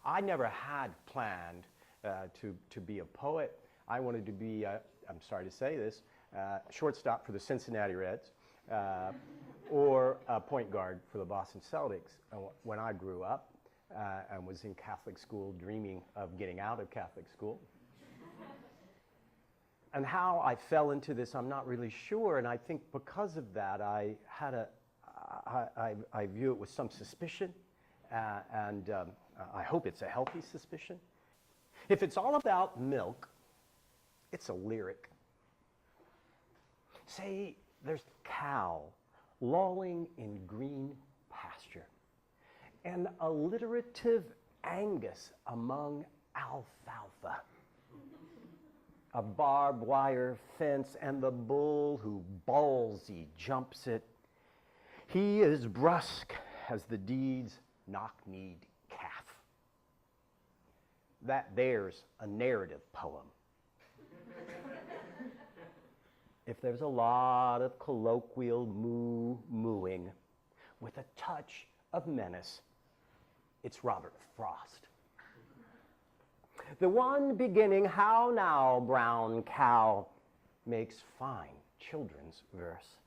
I never had planned to be a poet. I wanted to be, I'm sorry to say this, shortstop for the Cincinnati Reds or a point guard for the Boston Celtics when I grew up and was in Catholic school dreaming of getting out of Catholic school. And how I fell into this, I'm not really sure, and I think because of that, I view it with some suspicion, and I hope it's a healthy suspicion. If it's all about milk, it's a lyric. Say there's a cow lolling in green pasture, and alliterative Angus among alfalfa. A barbed wire fence and the bull who ballsy jumps it. He is brusque as the deed's knock-kneed calf. There's a narrative poem. If there's a lot of colloquial mooing with a touch of menace, it's Robert Frost. The one beginning, "How now, brown cow," makes fine children's verse.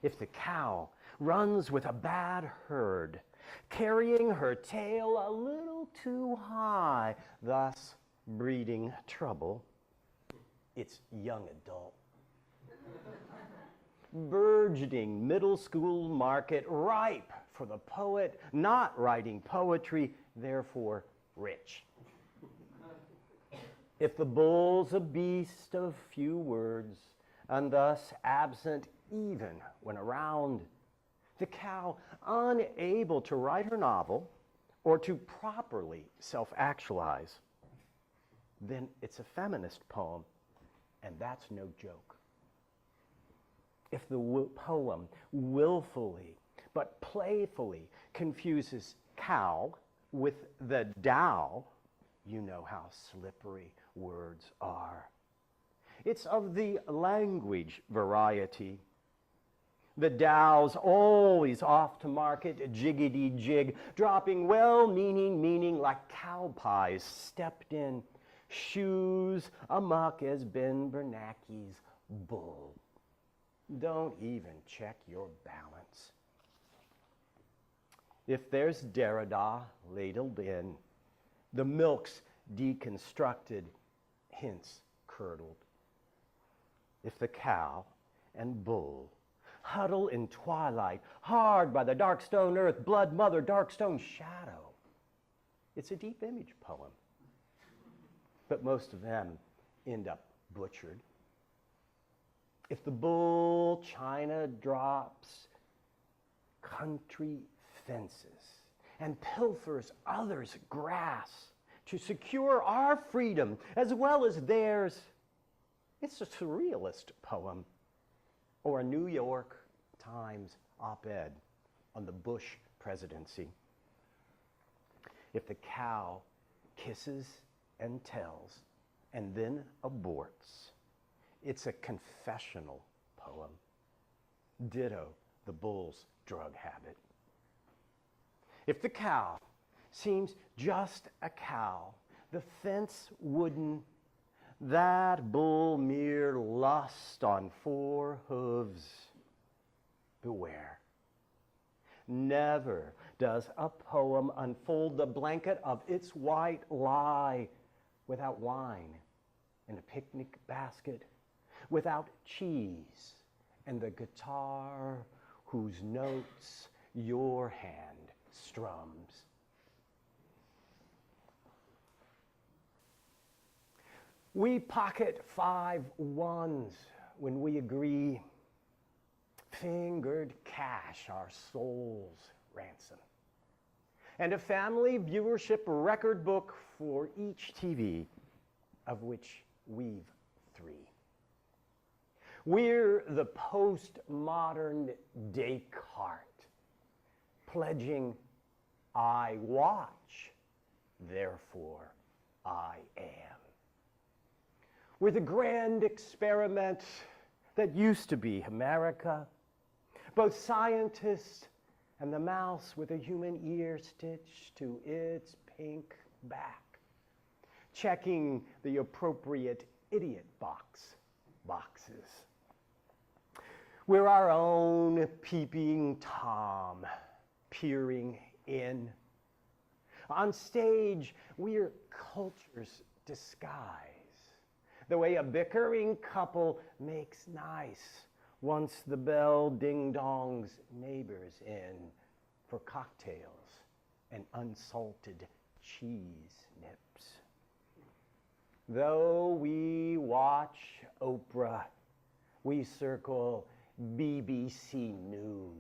If the cow runs with a bad herd, carrying her tail a little too high, thus breeding trouble, it's young adult. Burgeoning middle school market, ripe for the poet, not writing poetry, therefore rich. If the bull's a beast of few words, and thus absent even when around, the cow unable to write her novel or to properly self-actualize, then it's a feminist poem, and that's no joke. If the poem willfully but playfully confuses cow with the Tao, you know how slippery words are. It's of the language variety. The Tao's always off to market, jiggity jig, dropping well-meaning meaning like cow pies stepped in, shoes amuck as Ben Bernanke's bull. Don't even check your balance. If there's Derrida ladled in, the milk's deconstructed, hints curdled. If the cow and bull huddle in twilight, hard by the dark stone earth, blood mother, dark stone shadow, it's a deep image poem. But most of them end up butchered. If the bull china drops country fences and pilfers others' grass to secure our freedom as well as theirs, it's a surrealist poem or a New York Times op-ed on the Bush presidency. If the cow kisses and tells and then aborts, it's a confessional poem. Ditto the bull's drug habit. If the cow seems just a cow, the fence wooden, that bull mere lust on four hooves, beware. Never does a poem unfold the blanket of its white lie without wine in a picnic basket, without cheese and the guitar whose notes your hand strums. We pocket 5 ones when we agree, fingered cash our soul's ransom, and a family viewership record book for each TV, of which we've 3. We're the postmodern Descartes, pledging I watch, therefore I am. We're the grand experiment that used to be America, both scientists and the mouse with a human ear stitched to its pink back, checking the appropriate idiot boxes. We're our own peeping Tom, peering in. On stage, we're culture's disguise, the way a bickering couple makes nice once the bell ding-dongs neighbors in for cocktails and unsalted cheese nips. Though we watch Oprah, we circle BBC News.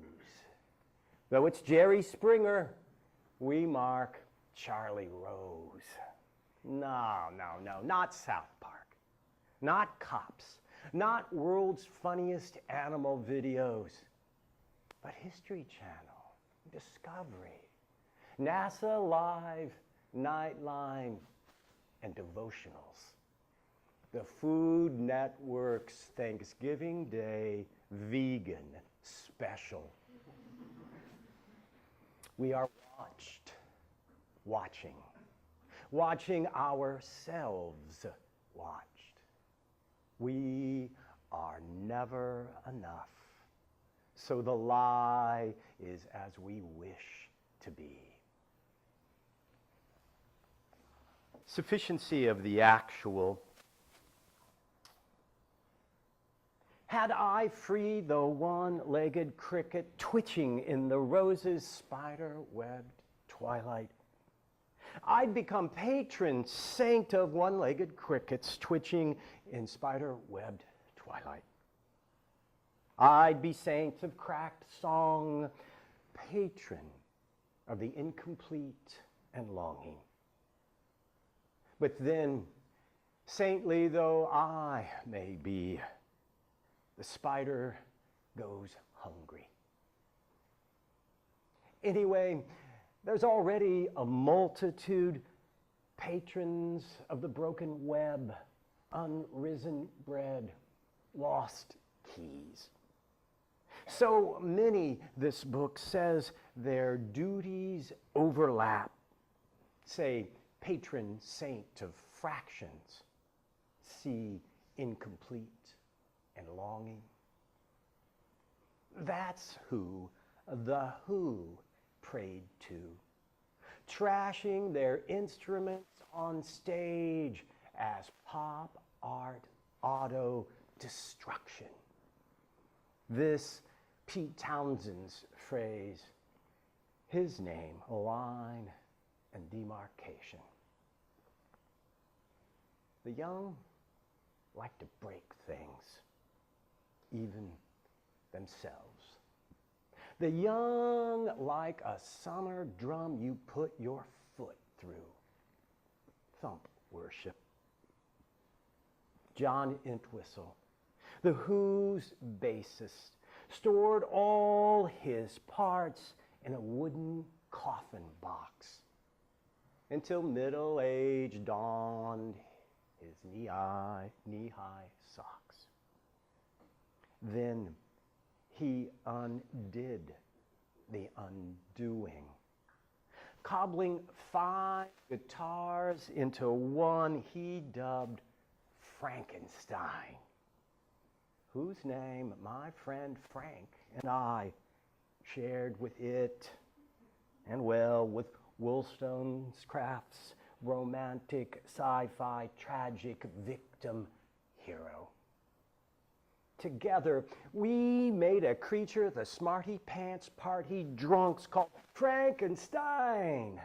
Though it's Jerry Springer, we mark Charlie Rose. No, not South Park, not Cops, not World's Funniest Animal Videos, but History Channel, Discovery, NASA Live, Nightline, and devotionals. The Food Network's Thanksgiving Day Vegan Special. We are watching ourselves watched. We are never enough, so the lie is as we wish to be. Sufficiency of the actual. Had I freed the one-legged cricket twitching in the rose's spider-webbed twilight, I'd become patron saint of one-legged crickets twitching in spider-webbed twilight. I'd be saint of cracked song, patron of the incomplete and longing. But then, saintly though I may be, the spider goes hungry. Anyway, there's already a multitude patrons of the broken web, unrisen bread, lost keys. So many, this book says, their duties overlap. Say, patron saint of fractions. See, incomplete and longing. That's who the Who prayed to, trashing their instruments on stage as pop art auto destruction. This Pete Townshend's phrase, his name, a line and demarcation. The young like to break things, even themselves. The young like a summer drum you put your foot through. Thump worship. John Entwistle, the Who's bassist, stored all his parts in a wooden coffin box until middle age dawned his knee-high socks. Then he undid the undoing, cobbling 5 guitars into one he dubbed Frankenstein, whose name my friend Frank and I shared with it, and well, with Wollstonecraft's romantic sci-fi tragic victim hero. Together, we made a creature the smarty pants party drunks called Frankenstein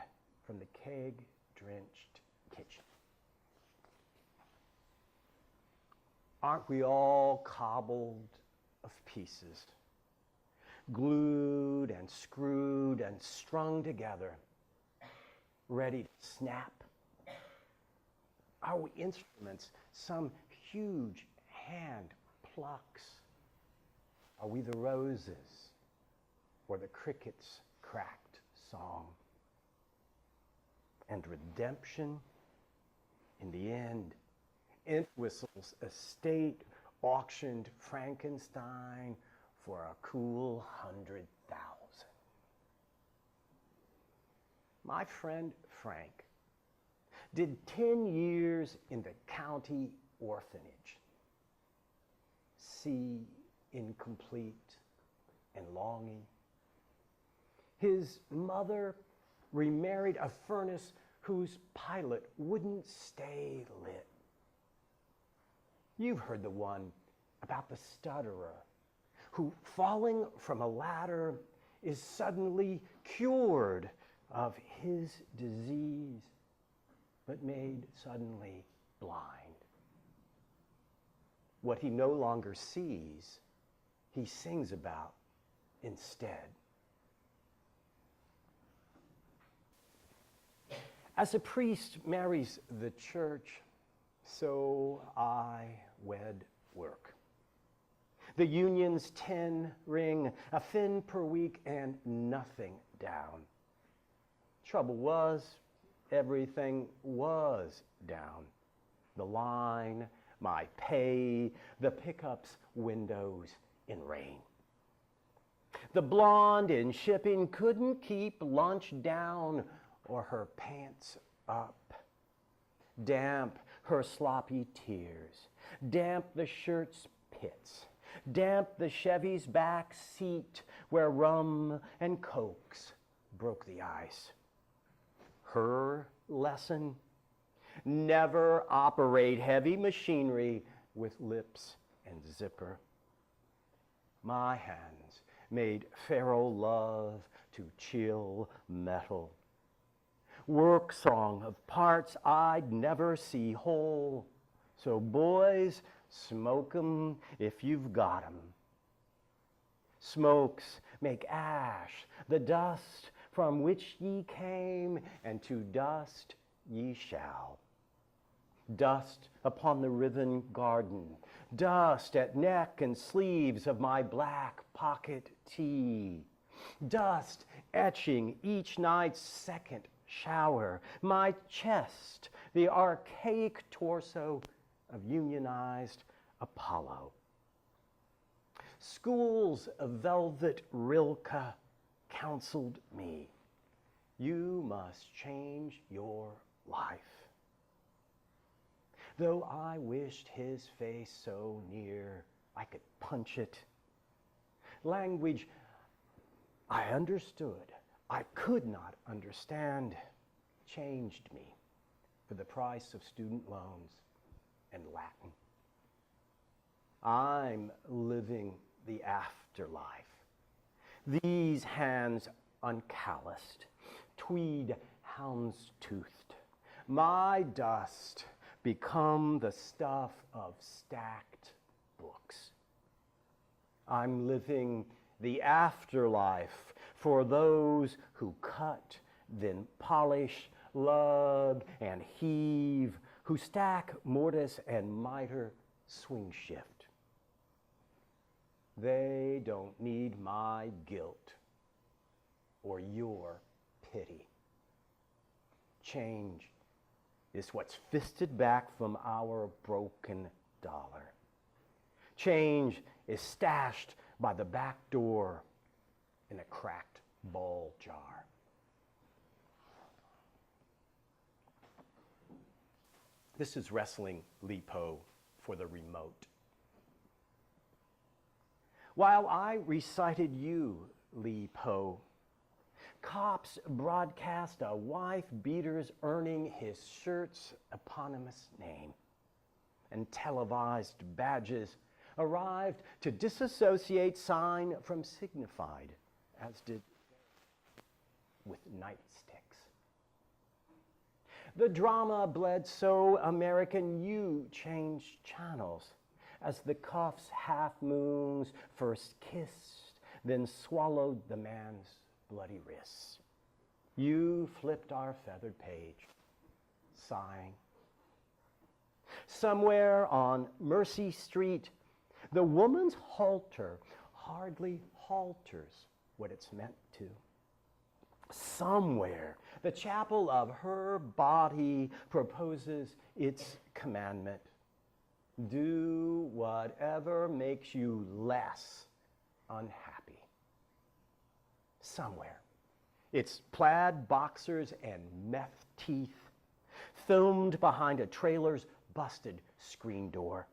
from the keg-drenched kitchen. Aren't we all cobbled of pieces, glued and screwed and strung together, ready to snap? Are we instruments some huge hand plucks? Are we the roses or the cricket's cracked song? And redemption, in the end, Entwistle's estate auctioned Frankenstein for a cool 100,000. my friend Frank did 10 years in the county orphanage. See, incomplete and longing. His mother remarried a furnace whose pilot wouldn't stay lit. You've heard the one about the stutterer who, falling from a ladder, is suddenly cured of his disease, but made suddenly blind. What he no longer sees, he sings about instead. As a priest marries the church, so I wed work. The union's 10 ring, a fin per week, and nothing down. Trouble was, everything was down. The line, my pay, the pickups, windows in rain. The blonde in shipping couldn't keep lunch down or her pants up. Damp her sloppy tears, damp the shirt's pits, damp the Chevy's back seat where rum and cokes broke the ice. Her lesson: never operate heavy machinery with lips and zipper. My hands made feral love to chill metal. Work song of parts I'd never see whole. So boys, smoke 'em if you've got 'em. Smokes make ash, the dust from which ye came, and to dust ye shall. Dust upon the riven garden, dust at neck and sleeves of my black pocket tee, dust etching each night's second shower, my chest, the archaic torso of unionized Apollo. Schools of velvet Rilke counseled me, you must change your life. Though I wished his face so near I could punch it. Language I understood, I could not understand, changed me for the price of student loans and Latin. I'm living the afterlife. These hands uncalloused, tweed houndstoothed, my dust become the stuff of stacked books. I'm living the afterlife for those who cut, then polish, lug, and heave, who stack mortise and miter swing shift. They don't need my guilt or your pity. Change is what's fisted back from our broken dollar. Change is stashed by the back door in a cracked ball jar. This is Wrestling Lipo for the remote. While I recited you, Lipo, cops broadcast a wife beater's earning his shirt's eponymous name, and televised badges arrived to disassociate sign from signified, as did with nightsticks. The drama bled so American, you changed channels as the cuff's half-moons first kissed, then swallowed the man's bloody wrists. You flipped our feathered page, sighing. Somewhere on Mercy Street, the woman's halter hardly halters what it's meant to. Somewhere, the chapel of her body proposes its commandment. Do whatever makes you less unhappy. Somewhere, its plaid boxers and meth teeth, filmed behind a trailer's busted screen door.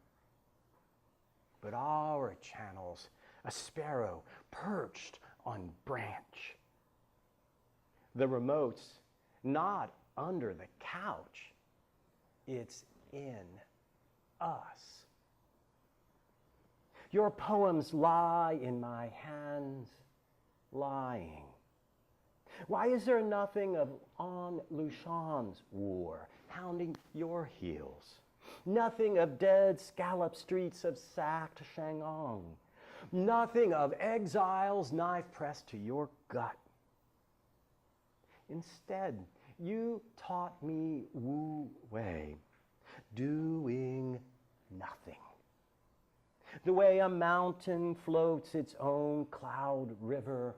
But our channels, a sparrow perched on branch. The remote's not under the couch, it's in us. Your poems lie in my hands, lying. Why is there nothing of An Lushan's war hounding your heels? Nothing of dead scallop streets of sacked Shanghong. Nothing of exile's knife pressed to your gut. Instead, you taught me Wu Wei, doing nothing. The way a mountain floats its own cloud river,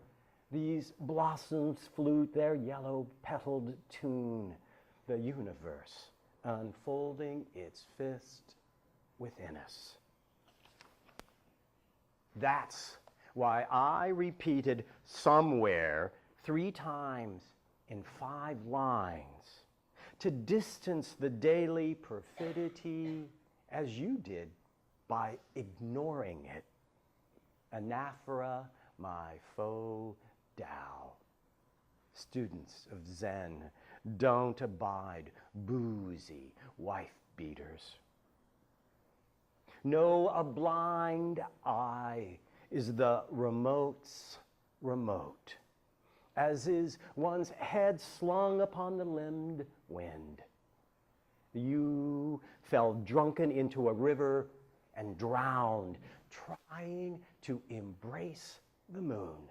these blossoms flute their yellow-petaled tune, the universe unfolding its fist within us. That's why I repeated somewhere 3 times in 5 lines to distance the daily perfidy as you did by ignoring it. Anaphora, my faux Tao. Students of Zen don't abide boozy wife-beaters. No, a blind eye is the remote's remote, as is one's head slung upon the limbed wind. You fell drunken into a river and drowned, trying to embrace the moon.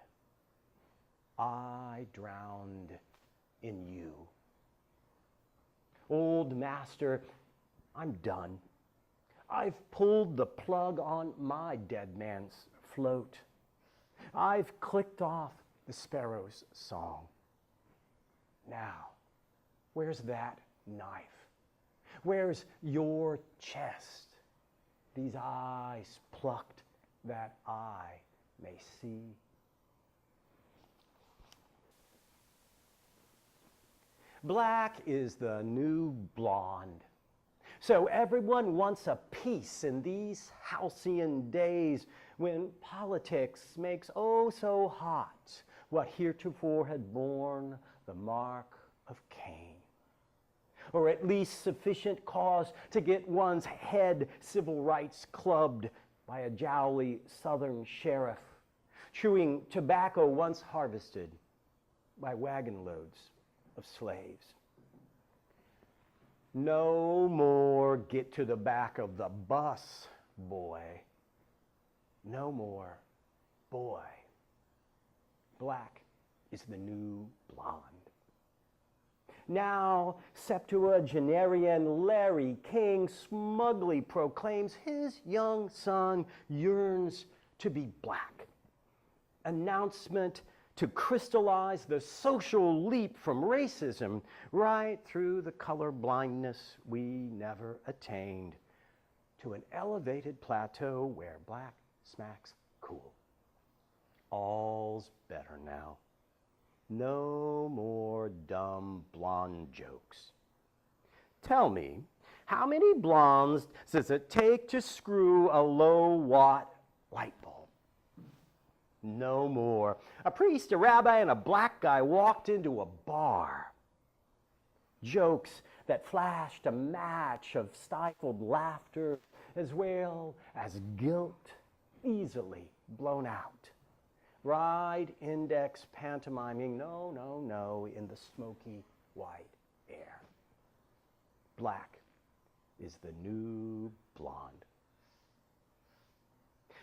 I drowned in you. Old master, I'm done. I've pulled the plug on my dead man's float. I've clicked off the sparrow's song. Now, where's that knife? Where's your chest? These eyes plucked that I may see. Black is the new blonde. So everyone wants a piece in these halcyon days when politics makes oh so hot what heretofore had borne the mark of Cain. Or at least sufficient cause to get one's head civil rights clubbed by a jowly southern sheriff, chewing tobacco once harvested by wagon loads of slaves. No more get to the back of the bus, boy. No more, boy. Black is the new blonde. Now, septuagenarian Larry King smugly proclaims his young son yearns to be black. Announcement to crystallize the social leap from racism right through the color blindness we never attained to an elevated plateau where black smacks cool. All's better now. No more dumb blonde jokes. Tell me, how many blondes does it take to screw a low-watt light bulb? No more. A priest, a rabbi, and a black guy walked into a bar. Jokes that flashed a match of stifled laughter as well as guilt easily blown out. Ride index pantomiming, no, no, no, in the smoky white air. Black is the new blonde.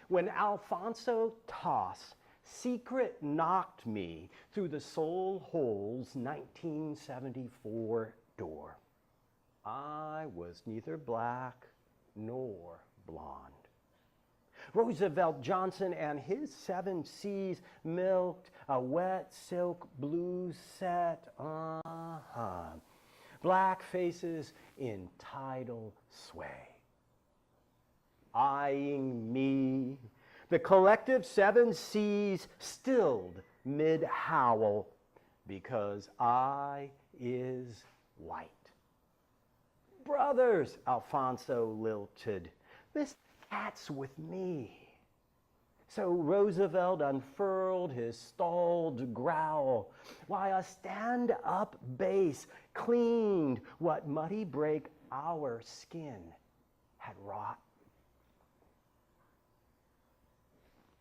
When Alfonso Toss secret knocked me through the Soul Hole's 1974 door, I was neither black nor blonde. Roosevelt Johnson and his 7 C's milked a wet silk blue set. Black faces in tidal sway. Eyeing me, the collective 7 C's stilled mid-howl, because I is white. Brothers, Alfonso lilted, this cat's with me. So Roosevelt unfurled his stalled growl, while a stand-up bass cleaned what muddy break our skin had wrought.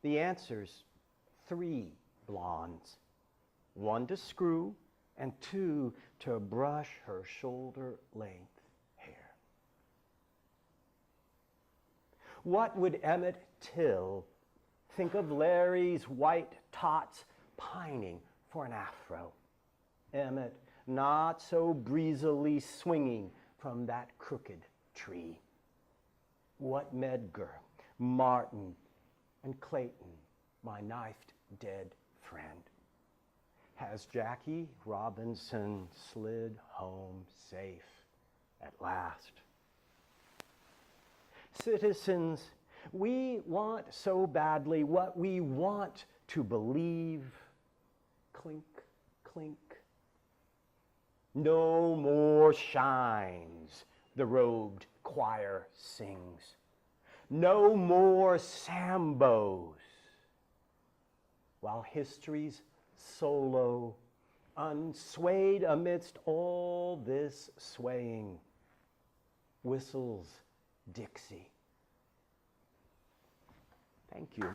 The answer's 3 blondes, 1 to screw and 2 to brush her shoulder-length hair. What would Emmett Till think of Larry's white tots pining for an afro? Emmett not so breezily swinging from that crooked tree. What Medgar, Martin, and Clayton, my knifed dead friend? Has Jackie Robinson slid home safe at last? Citizens, we want so badly what we want to believe. Clink, clink. No more shines, the robed choir sings. No more sambos, while history's solo, unswayed amidst all this swaying, whistles Dixie. Thank you.